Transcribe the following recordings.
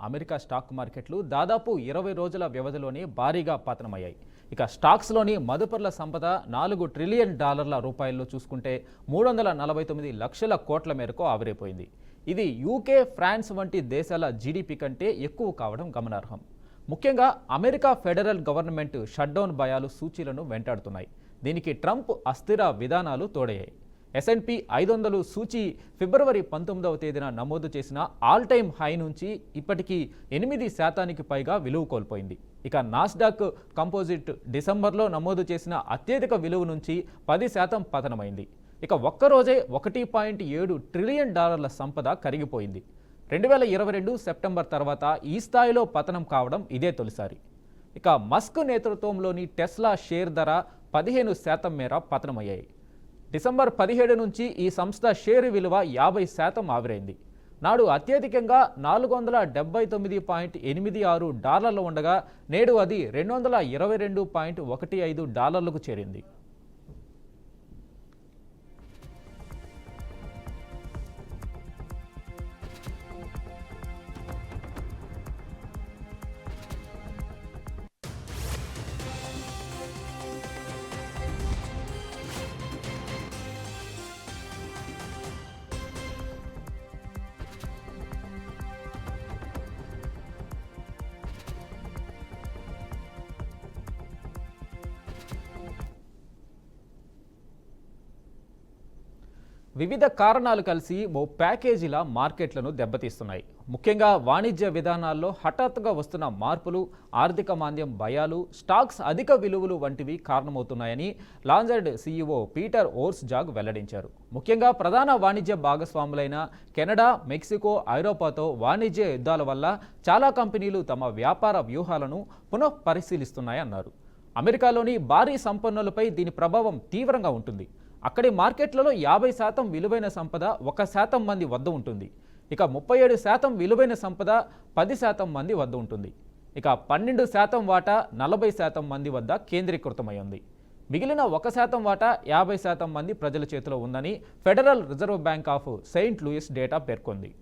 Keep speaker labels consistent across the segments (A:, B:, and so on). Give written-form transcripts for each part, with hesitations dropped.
A: America stock మార్కెట్లు దాదాపు 20 రోజుల వ్యవధిలోనే భారీగా పతనమయ్యాయి. ఇక స్టాక్స్లోని మదుపర్ల సంపద $4 ట్రిలియన్ రూపాయల్లో చూసుకుంటే 349 లక్షల కోట్ల మేరకు ఆవిరైపోయింది. ఇది యూకే, ఫ్రాన్స్ వంటి దేశాల జీడీపీ కంటే ఎక్కువ కావడం గమనార్హం. ముఖ్యంగా అమెరికా ఫెడరల్ గవర్నమెంట్ షట్డౌన్ భయాలు సూచీలను వెంటాడుతున్నాయి. దీనికి ట్రంప్ అస్థిర విధానాలు తోడయ్యాయి. S&P 500 సూచీ ఫిబ్రవరి 19వ తేదీన నమోదు చేసిన ఆల్ టైమ్ హై నుంచి ఇప్పటికీ 8% పైగా విలువ కోల్పోయింది. ఇక నాస్డాక్ కంపోజిట్ డిసెంబర్లో నమోదు చేసిన అత్యధిక విలువ నుంచి 10% పతనమైంది. ఇక ఒక్కరోజే $1.7 ట్రిలియన్ సంపద కరిగిపోయింది. 2022 సెప్టెంబర్ తర్వాత ఈ స్థాయిలో పతనం కావడం ఇదే తొలిసారి. ఇక మస్క్ నేతృత్వంలోని టెస్లా షేర్ ధర 15% మేర పతనమయ్యాయి. డిసెంబర్ 17 నుంచి ఈ సంస్థ షేరు విలువ 50% ఆవిరైంది. నాడు అత్యధికంగా $479.86 ఉండగా నేడు అది $222.15 చేరింది. వివిధ కారణాలు కలిసి ఓ ప్యాకేజీల మార్కెట్లను దెబ్బతీస్తున్నాయి. ముఖ్యంగా వాణిజ్య విధానాల్లో హఠాత్తుగా వస్తున్న మార్పులు, ఆర్థిక మాంద్యం భయాలు, స్టాక్స్ అధిక విలువలు వంటివి కారణమవుతున్నాయని లాంజర్డ్ సీఈఓ పీటర్ ఓర్స్జాగ్ వెల్లడించారు. ముఖ్యంగా ప్రధాన వాణిజ్య భాగస్వాములైన కెనడా, మెక్సికో, ఐరోపాతో వాణిజ్య యుద్ధాల వల్ల చాలా కంపెనీలు తమ వ్యాపార వ్యూహాలను పునఃపరిశీలిస్తున్నాయన్నారు. అమెరికాలోని భారీ సంపన్నులపై దీని ప్రభావం తీవ్రంగా ఉంటుంది. అక్కడి మార్కెట్లలో 50% విలువైన సంపద 1% మంది వద్ద ఉంటుంది. ఇక 37% విలువైన సంపద 10% మంది వద్ద ఉంటుంది. ఇక 12% వాటా 40% మంది వద్ద కేంద్రీకృతమై ఉంది. మిగిలిన 1% వాటా 50% మంది ప్రజల చేతిలో ఉందని Federal Reserve Bank of Saint Louis data పేర్కొంది.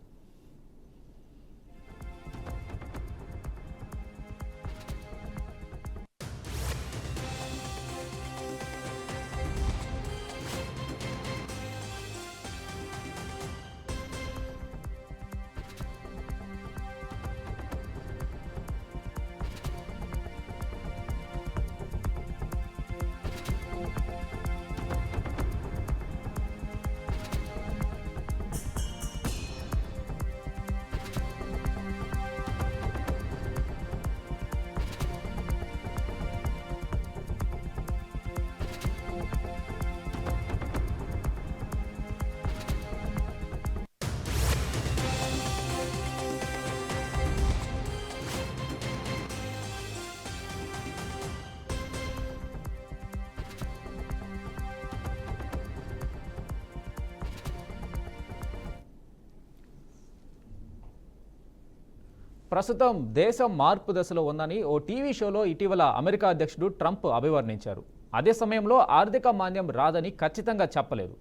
A: ప్రస్తుతం దేశం మార్పు దశలో ఉందని ఓ టీవీ షోలో ఇటీవల అమెరికా అధ్యక్షుడు ట్రంప్ అభివర్ణించారు. అదే సమయంలో ఆర్థిక మాంద్యం రాదని ఖచ్చితంగా చెప్పలేదు.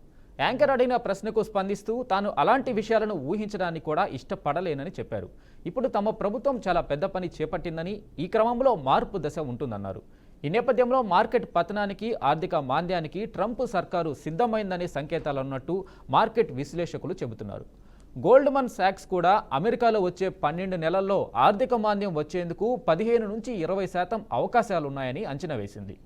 A: యాంకర్ అడిగిన ప్రశ్నకు స్పందిస్తూ తాను అలాంటి విషయాలను ఊహించడానికి కూడా ఇష్టపడలేనని చెప్పారు. ఇప్పుడు తమ ప్రభుత్వం చాలా పెద్ద పని చేపట్టిందని, ఈ క్రమంలో మార్పు దశ ఉంటుందన్నారు. ఈ నేపథ్యంలో మార్కెట్ పతనానికి, ఆర్థిక మాంద్యానికి ట్రంప్ సర్కారు సిద్ధమైందనే సంకేతాలున్నట్టు మార్కెట్ విశ్లేషకులు చెబుతున్నారు. గోల్డ్మన్ సాక్స్ కూడా అమెరికాలో వచ్చే 12 నెలల్లో ఆర్థిక మాంద్యం వచ్చేందుకు 15 నుంచి 20% అవకాశాలున్నాయని అంచనా వేసింది.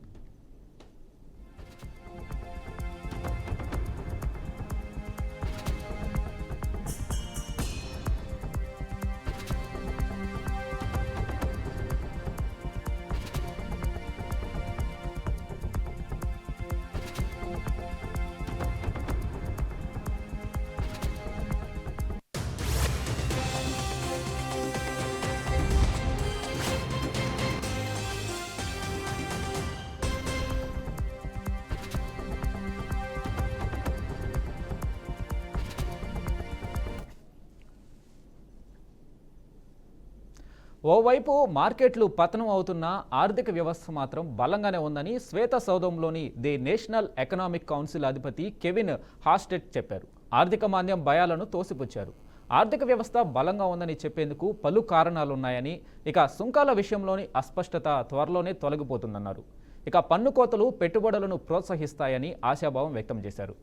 A: ఓవైపు మార్కెట్లు పతనం అవుతున్న ఆర్థిక వ్యవస్థ మాత్రం బలంగానే ఉందని శ్వేత సౌధంలోని ది నేషనల్ ఎకనామిక్ కౌన్సిల్ అధిపతి కెవిన్ హాస్టెట్ చెప్పారు. ఆర్థిక మాంద్యం భయాలను తోసిపుచ్చారు. ఆర్థిక వ్యవస్థ బలంగా ఉందని చెప్పేందుకు పలు కారణాలున్నాయని, ఇక సుంకాల విషయంలోని అస్పష్టత త్వరలోనే తొలగిపోతుందన్నారు. ఇక పన్ను కోతలు పెట్టుబడులను ప్రోత్సహిస్తాయని ఆశాభావం వ్యక్తం చేశారు.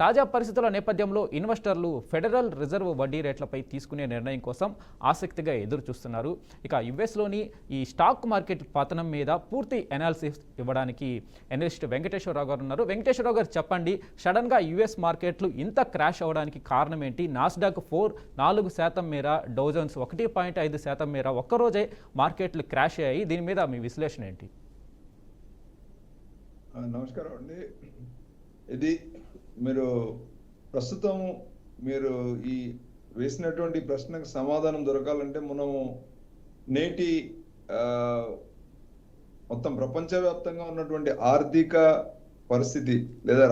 A: తాజా పరిస్థితుల నేపథ్యంలో ఇన్వెస్టర్లు ఫెడరల్ రిజర్వ్ వడ్డీ రేట్లపై తీసుకునే నిర్ణయం కోసం ఆసక్తిగా ఎదురుచూస్తున్నారు. ఇక యుఎస్లోని ఈ స్టాక్ మార్కెట్ పతనం మీద పూర్తి అనాలిసిస్ ఇవ్వడానికి ఎనలిస్ట్ వెంకటేశ్వరరావు గారు ఉన్నారు. వెంకటేశ్వరరావు గారు చెప్పండి, సడన్గా యుఎస్ మార్కెట్లు ఇంత క్రాష్ అవ్వడానికి కారణం ఏంటి? నాస్డాక్ 4% మేర, డౌజన్స్ 1.5% మేర ఒక్కరోజే మార్కెట్లు క్రాష్ అయ్యాయి. దీని మీద మీ విశ్లేషణ ఏంటి?
B: నమస్కారం అండి. ఇది మీరు ప్రస్తుతం మీరు ఈ వేసినటువంటి ప్రశ్నకు సమాధానం దొరకాలంటే మనము నేటి మొత్తం ప్రపంచవ్యాప్తంగా ఉన్నటువంటి ఆర్థిక పరిస్థితి లేదా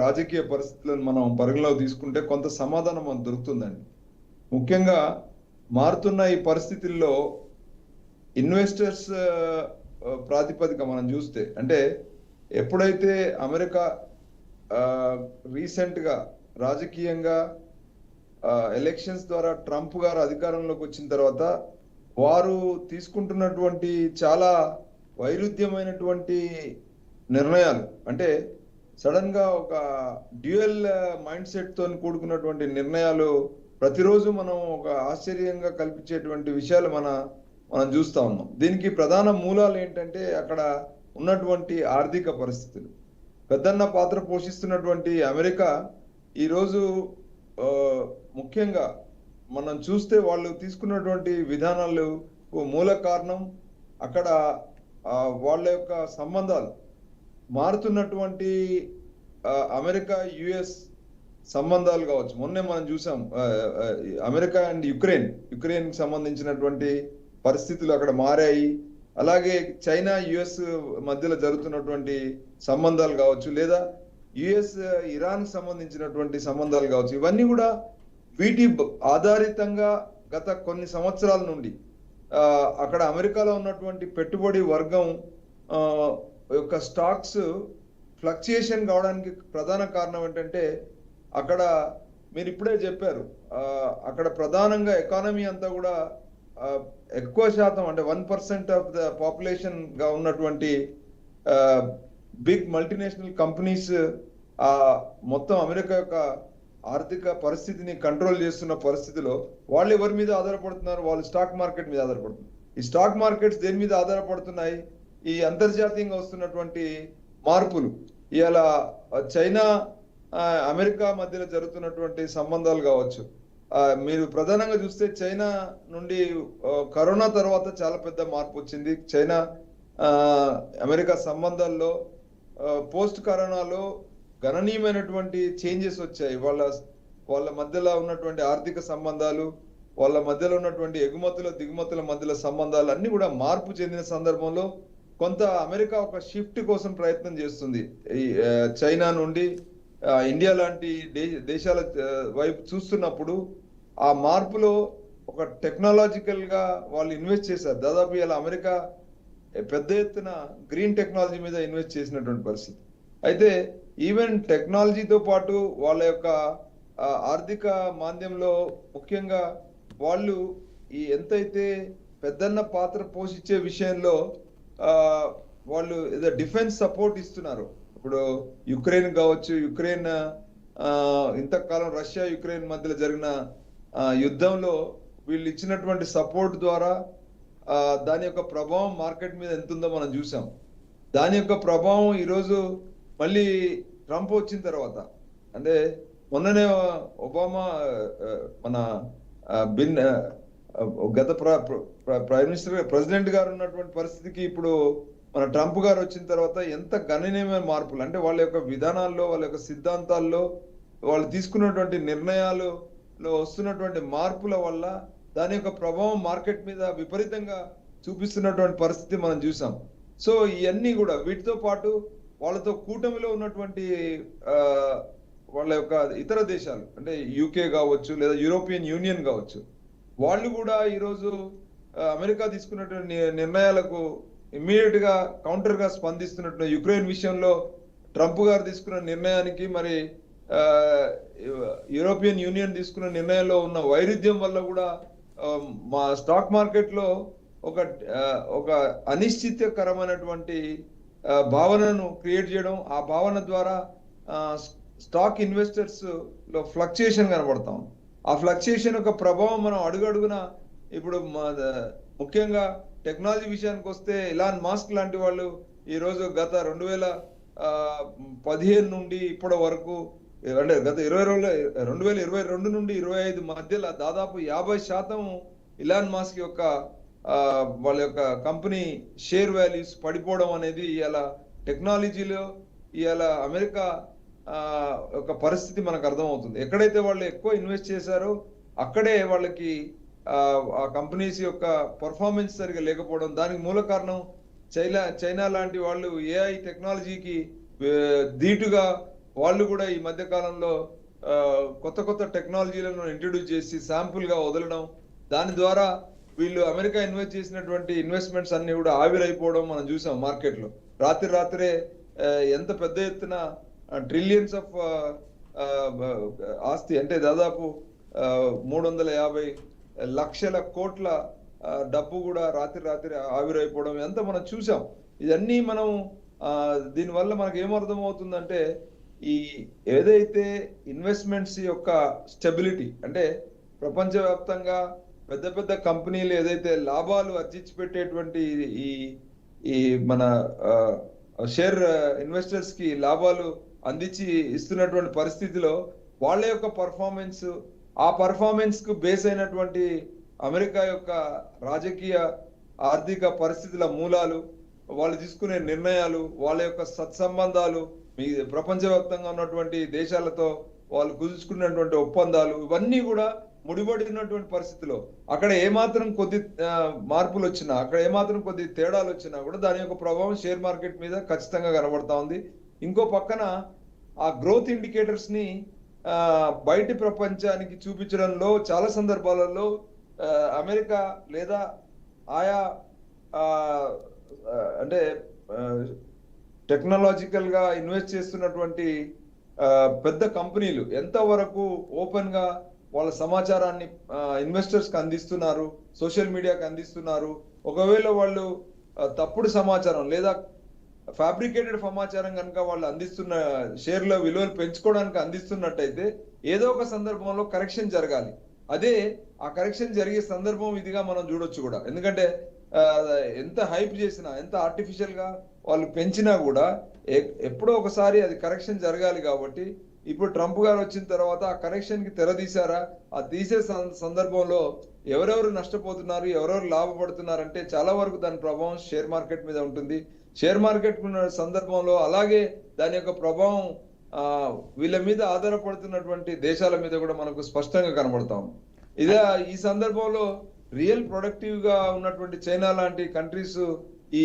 B: రాజకీయ పరిస్థితులను మనం పరిగణలోకి తీసుకుంటే కొంత సమాధానం మనకు దొరుకుతుందండి. ముఖ్యంగా మారుతున్న ఈ పరిస్థితుల్లో ఇన్వెస్టర్స్ ప్రాతిపదిక మనం చూస్తే, అంటే ఎప్పుడైతే అమెరికా రీసెంట్గా రాజకీయంగా ఎలక్షన్స్ ద్వారా ట్రంప్ గారు అధికారంలోకి వచ్చిన తర్వాత వారు తీసుకుంటున్నటువంటి చాలా వైరుధ్యమైనటువంటి నిర్ణయాలు, అంటే సడన్ గా ఒక డ్యూయల్ మైండ్ సెట్ తో కూడుకున్నటువంటి నిర్ణయాలు ప్రతిరోజు మనం ఒక ఆశ్చర్యంగా కల్పించేటువంటి విషయాలు మనం చూస్తా ఉన్నాం. దీనికి ప్రధాన మూలాలు ఏంటంటే అక్కడ ఉన్నటువంటి ఆర్థిక పరిస్థితులు. పెద్దన్న పాత్ర పోషిస్తున్నటువంటి అమెరికా ఈరోజు ముఖ్యంగా మనం చూస్తే వాళ్ళు తీసుకున్నటువంటి విధానాలు మూల కారణం అక్కడ వాళ్ళ యొక్క సంబంధాలు మారుతున్నటువంటి అమెరికా యుఎస్ సంబంధాలు కావచ్చు. మొన్నే మనం చూసాం అమెరికా అండ్ యుక్రెయిన్ సంబంధించినటువంటి పరిస్థితులు అక్కడ మారాయి. అలాగే చైనా యుఎస్ మధ్యలో జరుగుతున్నటువంటి సంబంధాలు కావచ్చు, లేదా యుఎస్ ఇరాన్ సంబంధించినటువంటి సంబంధాలు కావచ్చు. ఇవన్నీ కూడా వీటి ఆధారితంగా గత కొన్ని సంవత్సరాల నుండి అక్కడ అమెరికాలో ఉన్నటువంటి పెట్టుబడి వర్గం యొక్క స్టాక్స్ ఫ్లక్చుయేషన్ కావడానికి ప్రధాన కారణం ఏంటంటే అక్కడ మీరు ఇప్పుడే చెప్పారు, అక్కడ ప్రధానంగా ఎకానమీ అంతా కూడా ఎక్కువ శాతం అంటే 1% ఆఫ్ ద పాపులేషన్ గా ఉన్నటువంటి బిగ్ మల్టీనేషనల్ కంపెనీస్ మొత్తం అమెరికా యొక్క ఆర్థిక పరిస్థితిని కంట్రోల్ చేస్తున్న పరిస్థితిలో వాళ్ళు ఎవరి మీద ఆధారపడుతున్నారు? వాళ్ళు స్టాక్ మార్కెట్ మీద ఆధారపడుతున్నారు. ఈ స్టాక్ మార్కెట్స్ దేని మీద ఆధారపడుతున్నాయి? ఈ అంతర్జాతీయంగా వస్తున్నటువంటి మార్పులు, ఇవాళ చైనా అమెరికా మధ్యలో జరుగుతున్నటువంటి సంబంధాలు కావచ్చు. మీరు ప్రధానంగా చూస్తే చైనా నుండి కరోనా తర్వాత చాలా పెద్ద మార్పు వచ్చింది. చైనా అమెరికా సంబంధాల్లో పోస్ట్ కరోనాలో గణనీయమైనటువంటి చేంజెస్ వచ్చాయి. వాళ్ళ మధ్యలో ఉన్నటువంటి ఆర్థిక సంబంధాలు, వాళ్ళ మధ్యలో ఉన్నటువంటి ఎగుమతుల దిగుమతుల మధ్యలో సంబంధాలు అన్ని కూడా మార్పు చెందిన సందర్భంలో కొంత అమెరికా ఒక షిఫ్ట్ కోసం ప్రయత్నం చేస్తుంది. చైనా నుండి ఇండియా లాంటి దేశాల వైపు చూస్తున్నప్పుడు ఆ మార్పులో ఒక టెక్నాలజికల్ గా వాళ్ళు ఇన్వెస్ట్ చేశారు. దాదాపు ఇలా అమెరికా పెద్ద ఎత్తున గ్రీన్ టెక్నాలజీ మీద ఇన్వెస్ట్ చేసినటువంటి పరిస్థితి. అయితే ఈవెన్ టెక్నాలజీతో పాటు వాళ్ళ యొక్క ఆర్థిక మాంద్యంలో ముఖ్యంగా వాళ్ళు ఈ ఎంతైతే పెద్దన్న పాత్ర పోషించే విషయంలో వాళ్ళు ఏదో డిఫెన్స్ సపోర్ట్ ఇస్తున్నారు. ఇప్పుడు యుక్రెయిన్ కావచ్చు, యుక్రెయిన్ ఇంతకాలం రష్యా యుక్రెయిన్ మధ్యలో జరిగిన యుద్ధంలో వీళ్ళు ఇచ్చినటువంటి సపోర్ట్ ద్వారా దాని యొక్క ప్రభావం మార్కెట్ మీద ఎంత ఉందో మనం చూసాం. దాని యొక్క ప్రభావం ఈరోజు మళ్ళీ ట్రంప్ వచ్చిన తర్వాత, అంటే మొన్ననే ఒబామా మన గత ప్రైమ్ మినిస్టర్ ప్రెసిడెంట్ గారు ఉన్నటువంటి పరిస్థితికి ఇప్పుడు మన ట్రంప్ గారు వచ్చిన తర్వాత ఎంత గణనీయమైన మార్పులు, అంటే వాళ్ళ యొక్క విధానాల్లో, వాళ్ళ యొక్క సిద్ధాంతాల్లో, వాళ్ళు తీసుకున్నటువంటి నిర్ణయాలలో వస్తున్నటువంటి మార్పుల వల్ల దాని యొక్క ప్రభావం మార్కెట్ మీద విపరీతంగా చూపిస్తున్నటువంటి పరిస్థితి మనం చూసాం. సో ఇవన్నీ కూడా వీటితో పాటు వాళ్ళతో కూటమిలో ఉన్నటువంటి వాళ్ళ యొక్క ఇతర దేశాలు, అంటే యూకే కావచ్చు లేదా యూరోపియన్ యూనియన్ కావచ్చు, వాళ్ళు కూడా ఈరోజు అమెరికా తీసుకున్నటువంటి నిర్ణయాలకు ఇమ్మీడియట్ గా కౌంటర్ గా స్పందిస్తున్నట్టు. యుక్రెయిన్ విషయంలో ట్రంప్ గారు తీసుకున్న నిర్ణయానికి మరి యూరోపియన్ యూనియన్ తీసుకున్న నిర్ణయంలో ఉన్న వైరుధ్యం వల్ల కూడా మా స్టాక్ మార్కెట్ లో ఒక ఒక అనిశ్చితకరమైనటువంటి భావనను క్రియేట్ చేయడం, ఆ భావన ద్వారా స్టాక్ ఇన్వెస్టర్స్ లో ఫ్లక్చుయేషన్ కనబడతాం. ఆ ఫ్లక్చుయేషన్ యొక్క ప్రభావం మనం అడుగడుగున ఇప్పుడు ముఖ్యంగా టెక్నాలజీ విషయానికి వస్తే ఇలాన్ మాస్క్ లాంటి వాళ్ళు ఈ రోజు గత 2015 నుండి ఇప్పటి వరకు, అంటే గత 2022 నుండి 25 మధ్యలో దాదాపు 50% ఇలాన్ మాస్క్ యొక్క వాళ్ళ యొక్క కంపెనీ షేర్ వాల్యూస్ పడిపోవడం అనేది ఇవాళ టెక్నాలజీలో ఇవాళ అమెరికా ఒక పరిస్థితి మనకు అర్థమవుతుంది. ఎక్కడైతే వాళ్ళు ఎక్కువ ఇన్వెస్ట్ చేశారో అక్కడే వాళ్ళకి ఆ కంపెనీస్ యొక్క పర్ఫార్మెన్స్ సరిగా లేకపోవడం, దానికి మూల కారణం చైనా లాంటి వాళ్ళు ఏఐ టెక్నాలజీకి ధీటుగా వాళ్ళు కూడా ఈ మధ్య కాలంలో కొత్త కొత్త టెక్నాలజీలను ఇంట్రడ్యూస్ చేసి శాంపుల్ గా వదలడం, దాని ద్వారా వీళ్ళు అమెరికా ఇన్వెస్ట్ చేసినటువంటి ఇన్వెస్ట్మెంట్స్ అన్ని కూడా ఆవిరైపోవడం మనం చూసాం మార్కెట్ లో. రాత్రే ఎంత పెద్ద ఎత్తున ట్రిలియన్స్ ఆఫ్ ఆస్తి, అంటే దాదాపు 350 లక్షల కోట్ల డబ్బు కూడా రాత్రి ఆవిరైపోవడం ఎంత మనం చూసాం. ఇవన్నీ మనం దీనివల్ల మనకు ఏమర్థం అవుతుందంటే, ఈ ఏదైతే ఇన్వెస్ట్మెంట్స్ యొక్క స్టెబిలిటీ, అంటే ప్రపంచవ్యాప్తంగా పెద్ద పెద్ద కంపెనీలు ఏదైతే లాభాలు ఆర్జించి పెట్టేటువంటి ఈ మన షేర్ ఇన్వెస్టర్స్ కి లాభాలు అందించి ఇస్తున్నటువంటి పరిస్థితిలో వాళ్ళ యొక్క పర్ఫార్మెన్స్, ఆ పర్ఫార్మెన్స్ కు బేస్ అయినటువంటి అమెరికా యొక్క రాజకీయ ఆర్థిక పరిస్థితుల మూలాలు, వాళ్ళు తీసుకునే నిర్ణయాలు, వాళ్ళ యొక్క సత్సంబంధాలు, మీ ప్రపంచవ్యాప్తంగా ఉన్నటువంటి దేశాలతో వాళ్ళు కుదుర్చుకున్నటువంటి ఒప్పందాలు, ఇవన్నీ కూడా ముడిపడినటువంటి పరిస్థితిలో అక్కడ ఏమాత్రం కొద్ది మార్పులు వచ్చినా, అక్కడ ఏమాత్రం కొద్ది తేడాలు వచ్చినా కూడా దాని యొక్క ప్రభావం షేర్ మార్కెట్ మీద ఖచ్చితంగా కనబడతా ఉంది. ఇంకో పక్కన ఆ గ్రోత్ ఇండికేటర్స్ ని బయటి ప్రపంచానికి చూపించడంలో చాలా సందర్భాలలో అమెరికా లేదా ఆయా అంటే టెక్నాలజికల్ గా ఇన్వెస్ట్ చేస్తున్నటువంటి పెద్ద కంపెనీలు ఎంతవరకు ఓపెన్ గా వాళ్ళ సమాచారాన్ని ఇన్వెస్టర్స్ కి అందిస్తున్నారు, సోషల్ మీడియాకి అందిస్తున్నారు. ఒకవేళ వాళ్ళు తప్పుడు సమాచారం లేదా ఫ్యాబ్రికేటెడ్ సమాచారం కనుక వాళ్ళు అందిస్తున్న షేర్ల విలువలు పెంచుకోవడానికి అందిస్తున్నట్టయితే ఏదో ఒక సందర్భంలో కరెక్షన్ జరగాలి. అదే ఆ కరెక్షన్ జరిగే సందర్భం ఇదిగా మనం చూడొచ్చు కూడా. ఎందుకంటే ఎంత హైప్ చేసినా, ఎంత ఆర్టిఫిషియల్ గా వాళ్ళు పెంచినా కూడా ఎప్పుడో ఒకసారి అది కరెక్షన్ జరగాలి. కాబట్టి ఇప్పుడు ట్రంప్ గారు వచ్చిన తర్వాత ఆ కరెక్షన్ కి తెరదీశారా, ఆ తీసే సందర్భంలో ఎవరెవరు నష్టపోతున్నారు, ఎవరెవరు లాభపడుతున్నారంటే చాలా వరకు దాని ప్రభావం షేర్ మార్కెట్ మీద ఉంటుంది. షేర్ మార్కెట్ ఉన్న సందర్భంలో అలాగే దాని యొక్క ప్రభావం వీళ్ళ మీద ఆధారపడుతున్నటువంటి దేశాల మీద కూడా మనకు స్పష్టంగా కనబడతాం. ఇదే ఈ సందర్భంలో రియల్ ప్రొడక్టివ్ గా ఉన్నటువంటి చైనా లాంటి కంట్రీస్ ఈ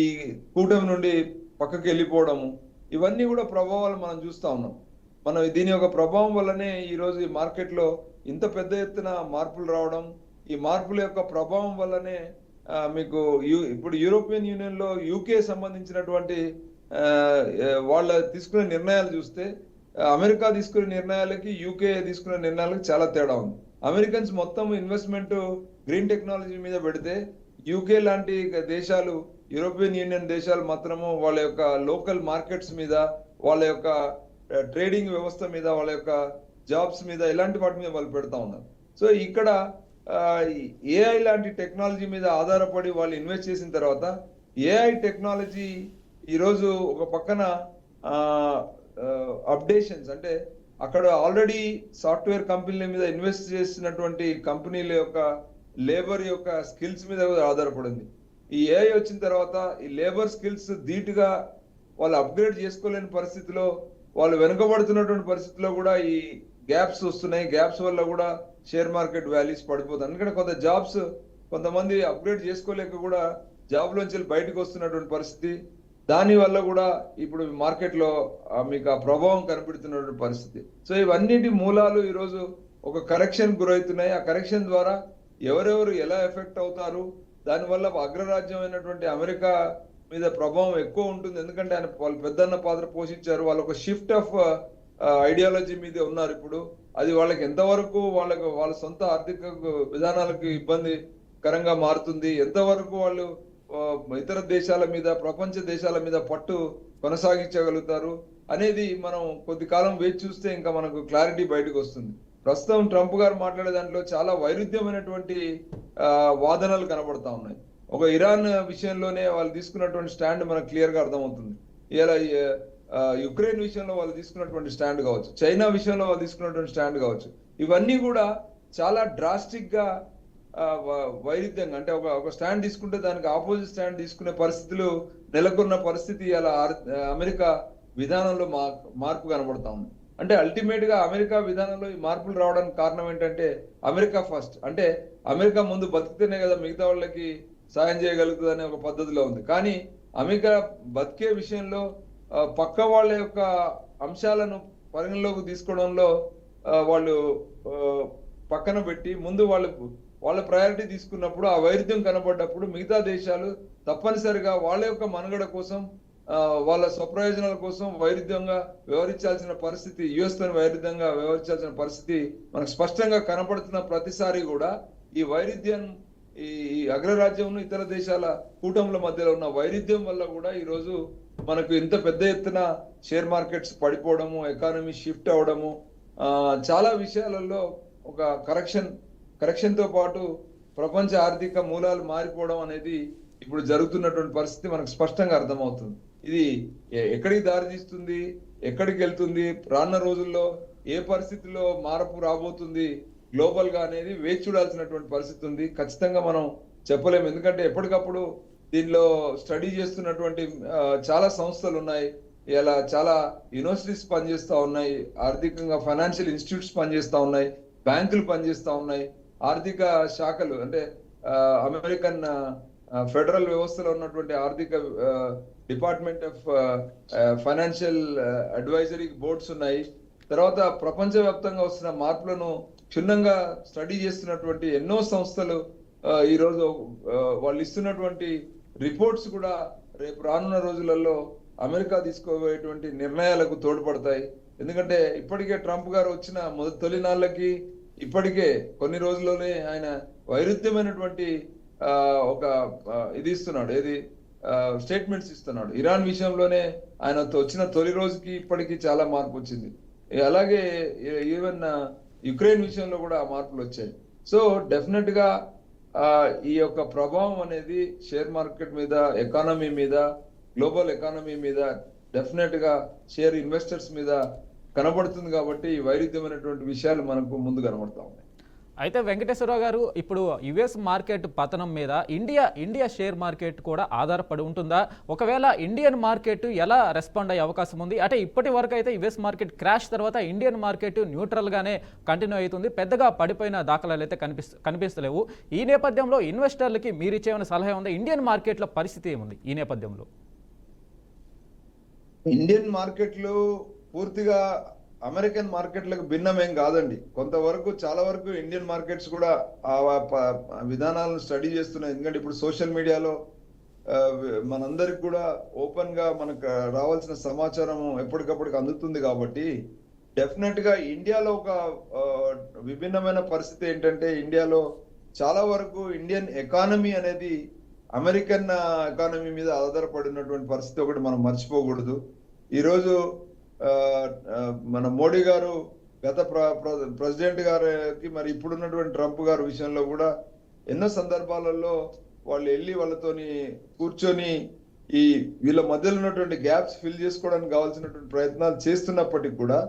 B: కూటమి నుండి పక్కకి వెళ్ళిపోవడము, ఇవన్నీ కూడా ప్రభావాలు మనం చూస్తా ఉన్నాం. మనం దీని యొక్క ప్రభావం వల్లనే ఈ రోజు ఈ మార్కెట్ లో ఇంత పెద్ద ఎత్తున మార్పులు రావడం, ఈ మార్పుల యొక్క ప్రభావం వల్లనే మీకు ఇప్పుడు యూరోపియన్ యూనియన్ లో యూకే సంబంధించినటువంటి వాళ్ళ తీసుకునే నిర్ణయాలు చూస్తే అమెరికా తీసుకునే నిర్ణయాలకి యూకే తీసుకునే నిర్ణయాలకి చాలా తేడా ఉంది. అమెరికన్స్ మొత్తం ఇన్వెస్ట్మెంట్ గ్రీన్ టెక్నాలజీ మీద పెడితే, యూకే లాంటి దేశాలు, యూరోపియన్ యూనియన్ దేశాలు మాత్రము వాళ్ళ యొక్క లోకల్ మార్కెట్స్ మీద, వాళ్ళ యొక్క ట్రేడింగ్ వ్యవస్థ మీద, వాళ్ళ యొక్క జాబ్స్ మీద, ఇలాంటి వాటి మీద వాళ్ళు పెడతా ఉన్నారు. సో ఇక్కడ ఏఐ లాంటి టెక్నాలజీ మీద ఆధారపడి వాళ్ళు ఇన్వెస్ట్ చేసిన తర్వాత ఏఐ టెక్నాలజీ ఈరోజు ఒక పక్కన అప్డేషన్స్, అంటే అక్కడ ఆల్రెడీ సాఫ్ట్వేర్ కంపెనీల మీద ఇన్వెస్ట్ చేసినటువంటి కంపెనీల యొక్క లేబర్ యొక్క స్కిల్స్ మీద ఆధారపడింది. ఈ ఏఐ వచ్చిన తర్వాత ఈ లేబర్ స్కిల్స్ ధీటుగా వాళ్ళు అప్గ్రేడ్ చేసుకోలేని పరిస్థితిలో, వాళ్ళు వెనుకబడుతున్నటువంటి పరిస్థితిలో కూడా ఈ గ్యాప్స్ వస్తున్నాయి. గ్యాప్స్ వల్ల కూడా షేర్ మార్కెట్ వాల్యూస్ పడిపోతుంది. ఎందుకంటే కొంత జాబ్స్ కొంతమంది అప్గ్రేడ్ చేసుకోలేక కూడా జాబ్ లోంచి బయటకు వస్తున్నటువంటి పరిస్థితి. దాని వల్ల కూడా ఇప్పుడు మార్కెట్ లో మీకు ఆ ప్రభావం కనిపెడుతున్నటువంటి పరిస్థితి. సో ఇవన్నిటి మూలాలు ఈరోజు ఒక కరెక్షన్ గురవుతున్నాయి. ఆ కరెక్షన్ ద్వారా ఎవరెవరు ఎలా ఎఫెక్ట్ అవుతారు, దానివల్ల అగ్రరాజ్యమైనటువంటి అమెరికా మీద ప్రభావం ఎక్కువ ఉంటుంది. ఎందుకంటే ఆయన వాళ్ళు పెద్దన్న పాత్ర పోషించారు. వాళ్ళు ఒక షిఫ్ట్ ఆఫ్ ఐడియాలజీ మీద ఉన్నారు. ఇప్పుడు అది వాళ్ళకి ఎంతవరకు వాళ్ళ సొంత ఆర్థిక విధానాలకు ఇబ్బందికరంగా మారుతుంది, ఎంతవరకు వాళ్ళు ఇతర దేశాల మీద, ప్రపంచ దేశాల మీద పట్టు కొనసాగించగలుగుతారు అనేది మనం కొద్ది కాలం వేచి చూస్తే ఇంకా మనకు క్లారిటీ బయటకు వస్తుంది. ప్రస్తుతం ట్రంప్ గారు మాట్లాడే దాంట్లో చాలా వైరుధ్యమైనటువంటి వాదనలు కనబడతా ఉన్నాయి. ఒక ఇరాన్ విషయంలోనే వాళ్ళు తీసుకున్నటువంటి స్టాండ్ మనకు క్లియర్ గా అర్థమవుతుంది. ఇలా యుక్రెయిన్ విషయంలో వాళ్ళు తీసుకున్నటువంటి స్టాండ్ కావచ్చు, చైనా విషయంలో వాళ్ళు తీసుకున్నటువంటి స్టాండ్ కావచ్చు, ఇవన్నీ కూడా చాలా డ్రాస్టిక్ గా వైరుధ్యంగా, అంటే ఒక స్టాండ్ తీసుకుంటే దానికి ఆపోజిట్ స్టాండ్ తీసుకునే పరిస్థితులు నెలకొన్న పరిస్థితి ఇలా అమెరికా విధానంలో మార్పు కనబడతా ఉంది. అంటే అల్టిమేట్ గా అమెరికా విధానంలో ఈ మార్పులు రావడానికి కారణం ఏంటంటే అమెరికా ఫస్ట్, అంటే అమెరికా ముందు బతికితేనే కదా మిగతా వాళ్ళకి సాయం చేయగలుగుతుంది అనే ఒక పద్ధతిలో ఉంది. కానీ అమెరికా బతికే విషయంలో పక్క వాళ్ళ యొక్క అంశాలను పరిగణలోకి తీసుకోవడంలో వాళ్ళు పక్కన పెట్టి ముందు వాళ్ళ ప్రయారిటీ తీసుకున్నప్పుడు, ఆ వైరుధ్యం కనబడ్డప్పుడు మిగతా దేశాలు తప్పనిసరిగా వాళ్ళ యొక్క మనుగడ కోసం, వాళ్ళ స్వప్రయోజనాల కోసం వైరుధ్యంగా వ్యవహరించాల్సిన పరిస్థితి, యుఎస్ తో వైరుధ్యంగా వ్యవహరించాల్సిన పరిస్థితి మనకు స్పష్టంగా కనపడుతున్న ప్రతిసారి కూడా ఈ వైరుధ్యం, ఈ అగ్రరాజ్యం ఇతర దేశాల కూటముల మధ్యలో ఉన్న వైరుధ్యం వల్ల కూడా ఈ రోజు మనకు ఇంత పెద్ద ఎత్తున షేర్ మార్కెట్స్ పడిపోవడము, ఎకానమీ షిఫ్ట్ అవడము, చాలా విషయాలలో ఒక కరెక్షన్ తో పాటు ప్రపంచ ఆర్థిక మూలాలు మారిపోవడం అనేది ఇప్పుడు జరుగుతున్నటువంటి పరిస్థితి మనకు స్పష్టంగా అర్థమవుతుంది. ఇది ఎక్కడికి దారితీస్తుంది, ఎక్కడికి వెళ్తుంది, రానున్న రోజుల్లో ఏ పరిస్థితిలో మార్పు రాబోతుంది గ్లోబల్ గా అనేది వేచి చూడాల్సినటువంటి పరిస్థితి ఉంది. ఖచ్చితంగా మనం చెప్పలేము, ఎందుకంటే ఎప్పటికప్పుడు దీనిలో స్టడీ చేస్తున్నటువంటి చాలా సంస్థలు ఉన్నాయి. ఇలా చాలా యూనివర్సిటీస్ పనిచేస్తా ఉన్నాయి, ఆర్థికంగా ఫైనాన్షియల్ ఇన్స్టిట్యూట్స్ పనిచేస్తా ఉన్నాయి, బ్యాంకులు పనిచేస్తా ఉన్నాయి, ఆర్థిక శాఖలు అంటే అమెరికన్ ఫెడరల్ వ్యవస్థలో ఉన్నటువంటి ఆర్థిక department of financial advisory boards ఉన్నాయి. తర్వాత ప్రపంచవ్యాప్తంగా వస్తున్న మార్పులను క్షుణ్ణంగా స్టడీ చేస్తున్నటువంటి ఎన్నో సంస్థలు ఈరోజు వాళ్ళు ఇస్తున్నటువంటి రిపోర్ట్స్ కూడా రేపు రానున్న రోజులలో అమెరికా తీసుకోబోయేటువంటి నిర్ణయాలకు తోడ్పడతాయి. ఎందుకంటే ఇప్పటికే ట్రంప్ గారు వచ్చిన తొలి నాళ్ళకి ఇప్పటికే కొన్ని రోజుల్లోనే ఆయన వైరుధ్యమైనటువంటి ఒక ఇది ఇస్తున్నాడు, ఏది స్టేట్మెంట్స్ ఇస్తున్నాడు. ఇరాన్ విషయంలోనే ఆయన వచ్చిన తొలి రోజుకి ఇప్పటికి చాలా మార్పు వచ్చింది. అలాగే ఈవెన్ యుక్రెయిన్ విషయంలో కూడా మార్పులు వచ్చాయి. సో డెఫినెట్ గా ఈ యొక్క ప్రభావం అనేది షేర్ మార్కెట్ మీద, ఎకానమీ మీద, గ్లోబల్ ఎకానమీ మీద, డెఫినెట్ గా షేర్ ఇన్వెస్టర్స్ మీద కనబడుతుంది. కాబట్టి ఈ వైరుధ్యమైనటువంటి విషయాలు మనకు ముందు కనబడతా ఉన్నాయి.
A: అయితే వెంకటేశ్వరరావు గారు, ఇప్పుడు యుఎస్ మార్కెట్ పతనం మీద ఇండియా షేర్ మార్కెట్ కూడా ఆధారపడి ఉంటుందా? ఒకవేళ ఇండియన్ మార్కెట్ ఎలా రెస్పాండ్ అయ్యే అవకాశం ఉంది? అంటే ఇప్పటి వరకు అయితే యుఎస్ మార్కెట్ క్రాష్ తర్వాత ఇండియన్ మార్కెట్ న్యూట్రల్గానే కంటిన్యూ అవుతుంది, పెద్దగా పడిపోయిన దాఖలాలు అయితే కనిపిస్తలేవు. ఈ నేపథ్యంలో ఇన్వెస్టర్లకి మీరు ఇచ్చేమైనా సలహా ఉందా? ఇండియన్ మార్కెట్ల పరిస్థితి ఏముంది ఈ నేపథ్యంలో?
B: ఇండియన్ మార్కెట్లు పూర్తిగా అమెరికన్ మార్కెట్లకు భిన్నమేం కాదండి. కొంతవరకు చాలా వరకు ఇండియన్ మార్కెట్స్ కూడా ఆ విధానాలను స్టడీ చేస్తున్నాయి. ఎందుకంటే ఇప్పుడు సోషల్ మీడియాలో మనందరికి కూడా ఓపెన్ గా మనకు రావాల్సిన సమాచారం ఎప్పటికప్పటికి అందుతుంది. కాబట్టి డెఫినెట్ గా ఇండియాలో ఒక విభిన్నమైన పరిస్థితి ఏంటంటే, ఇండియాలో చాలా వరకు ఇండియన్ ఎకానమీ అనేది అమెరికన్ ఎకానమీ మీద ఆధారపడినటువంటి పరిస్థితి ఒకటి మనం మర్చిపోకూడదు. ఈరోజు మన మోడీ గారు గత ప్రెసిడెంట్ గారికి, మరి ఇప్పుడున్నటువంటి ట్రంప్ గారి విషయంలో కూడా ఎన్నో సందర్భాలలో వాళ్ళు వెళ్ళి వాళ్ళతోని కూర్చొని ఈ వీళ్ళ మధ్యలో ఉన్నటువంటి గ్యాప్స్ ఫిల్ చేసుకోవడానికి కావాల్సినటువంటి ప్రయత్నాలు చేస్తున్నప్పటికీ కూడా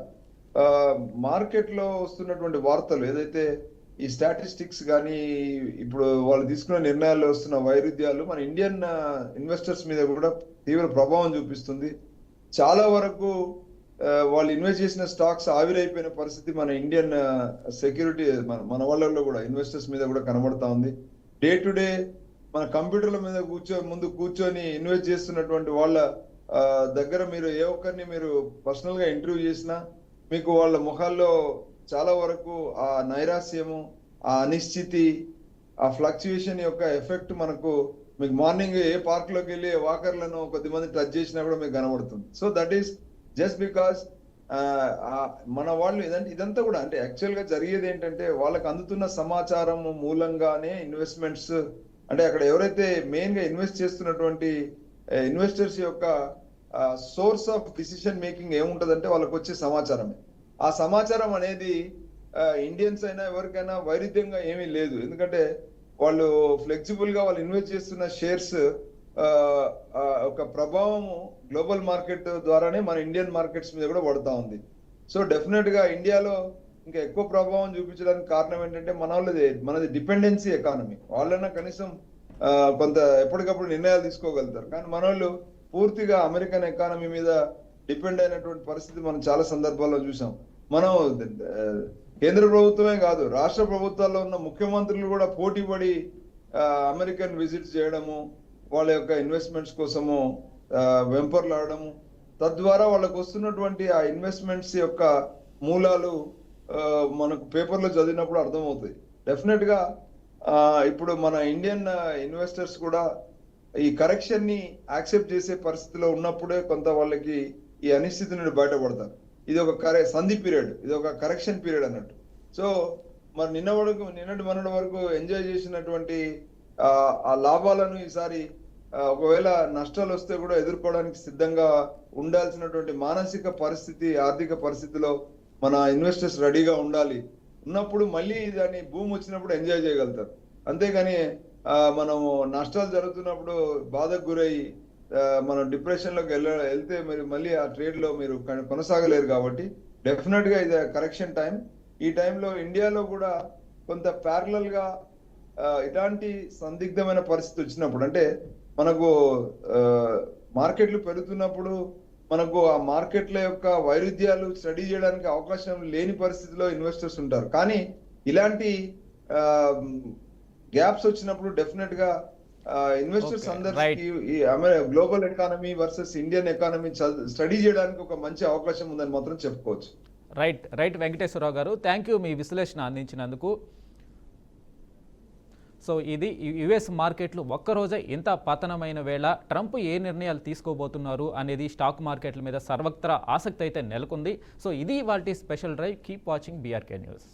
B: మార్కెట్ లో వస్తున్నటువంటి వార్తలు ఏదైతే ఈ స్టాటిస్టిక్స్ కానీ, ఇప్పుడు వాళ్ళు తీసుకున్న నిర్ణయాల్లో వస్తున్న వైరుధ్యాలు మన ఇండియన్ ఇన్వెస్టర్స్ మీద కూడా తీవ్ర ప్రభావం చూపిస్తుంది. చాలా వరకు వాళ్ళు ఇన్వెస్ట్ చేసిన స్టాక్స్ ఆవిరైపోయిన పరిస్థితి మన ఇండియన్ సెక్యూరిటీ మన వాళ్ళల్లో కూడా ఇన్వెస్టర్స్ మీద కూడా కనబడతా ఉంది. డే టు డే మన కంప్యూటర్ల మీద ముందు కూర్చొని ఇన్వెస్ట్ చేస్తున్నటువంటి వాళ్ళ దగ్గర మీరు ఏ ఒక్కరిని మీరు పర్సనల్ గా ఇంటర్వ్యూ చేసినా మీకు వాళ్ళ ముఖాల్లో చాలా వరకు ఆ నైరాస్యము, ఆ అనిశ్చితి, ఆ ఫ్లక్చుయేషన్ యొక్క ఎఫెక్ట్ మీకు మార్నింగ్ ఏ పార్క్ లోకి వెళ్ళి వాకర్లను కొద్దిమంది టచ్ చేసినా కూడా మీకు కనబడుతుంది. So that is just because మన వాళ్ళు ఇదంతా కూడా అంటే యాక్చువల్ గా జరిగేది ఏంటంటే వాళ్ళకి అందుతున్న సమాచారం మూలంగానే ఇన్వెస్ట్మెంట్స్ అంటే అక్కడ ఎవరైతే మెయిన్ గా ఇన్వెస్ట్ చేస్తున్నటువంటి ఇన్వెస్టర్స్ యొక్క సోర్స్ ఆఫ్ డిసిషన్ మేకింగ్ ఏముంటదంటే వాళ్ళకి వచ్చే సమాచారమే. ఆ సమాచారం అనేది ఇండియన్స్ అయినా ఎవరికైనా వైరుధ్యంగా ఏమీ లేదు. ఎందుకంటే వాళ్ళు ఫ్లెక్సిబుల్ గా వాళ్ళు ఇన్వెస్ట్ చేస్తున్న షేర్స్ ఒక ప్రభావం గ్లోబల్ మార్కెట్ ద్వారానే మన ఇండియన్ మార్కెట్స్ మీద కూడా పడుతూ ఉంది. సో డెఫినెట్ గా ఇండియాలో ఇంకా ఎక్కువ ప్రభావం చూపించడానికి కారణం ఏంటంటే మనది డిపెండెన్సీ ఎకానమీ. వాళ్ళైనా కనీసం కొంత ఎప్పటికప్పుడు నిర్ణయాలు తీసుకోగలుగుతారు. కానీ మన వాళ్ళు పూర్తిగా అమెరికన్ ఎకానమీ మీద డిపెండ్ అయినటువంటి పరిస్థితి మనం చాలా సందర్భాల్లో చూసాం. మనం కేంద్ర ప్రభుత్వమే కాదు, రాష్ట్ర ప్రభుత్వాల్లో ఉన్న ముఖ్యమంత్రులు కూడా పోటీపడి అమెరికన్ విజిట్స్ చేయడము, వాళ్ళ యొక్క ఇన్వెస్ట్మెంట్స్ కోసము వెంపర్లాడము, తద్వారా వాళ్ళకు వస్తున్నటువంటి ఆ ఇన్వెస్ట్మెంట్స్ యొక్క మూలాలు మనకు పేపర్లో చదివినప్పుడు అర్థమవుతాయి. డెఫినెట్ గా ఇప్పుడు మన ఇండియన్ ఇన్వెస్టర్స్ కూడా ఈ కరెక్షన్ ని యాక్సెప్ట్ చేసే పరిస్థితిలో ఉన్నప్పుడే కొంత వాళ్ళకి ఈ అనిశ్చితి నుండి బయటపడతారు. ఇది ఒక సంధి పీరియడ్, ఇది ఒక కరెక్షన్ పీరియడ్ అన్నట్టు. సో మరి నిన్నటి మొన్నటి వరకు ఎంజాయ్ చేసినటువంటి ఆ లాభాలను ఈసారి ఒకవేళ నష్టాలు వస్తే కూడా ఎదుర్కోవడానికి సిద్ధంగా ఉండాల్సినటువంటి మానసిక పరిస్థితి, ఆర్థిక పరిస్థితిలో మన ఇన్వెస్టర్స్ రెడీగా ఉండాలి. ఉన్నప్పుడు మళ్ళీ దాన్ని భూమి వచ్చినప్పుడు ఎంజాయ్ చేయగలుగుతారు. అంతేగాని మనము నష్టాలు జరుగుతున్నప్పుడు బాధకు గురయ్యి మనం డిప్రెషన్ లోకి వెళ్తే మీరు మళ్ళీ ఆ ట్రేడ్ లో మీరు కొనసాగలేరు. కాబట్టి డెఫినెట్ గా ఇది కరెక్షన్ టైం. ఈ టైంలో ఇండియాలో కూడా కొంత ప్యారలల్ గా ఇలాంటి సందిగ్ధమైన పరిస్థితి వచ్చినప్పుడు, అంటే మనకు మార్కెట్లు పెరుగుతున్నప్పుడు మనకు ఆ మార్కెట్ల యొక్క వైరుధ్యాలు స్టడీ చేయడానికి అవకాశం లేని పరిస్థితిలో ఇన్వెస్టర్స్ ఉంటారు. కానీ ఇలాంటి గ్యాప్స్ వచ్చినప్పుడు డెఫినెట్ గా ఇన్వెస్టర్స్ అందరికీ ఈ global economy versus Indian economy study చేయడానికి ఒక మంచి అవకాశం ఉందని మాత్రం చెప్పుకోవచ్చు.
A: రైట్ వెంకటేశ్వరరావు గారు, థ్యాంక్ యూ మీ విశ్లేషణ అందించినందుకు. సో ఇది యుఎస్ మార్కెట్లు ఒక్కరోజే ఇంత పతనమైన వేళ ట్రంప్ ఏ నిర్ణయాలు తీసుకోబోతున్నారు అనేది స్టాక్ మార్కెట్ల మీద సర్వత్రా ఆసక్తి అయితే నెలకొంది. సో ఇది వాటి special drive. Keep watching BRK news.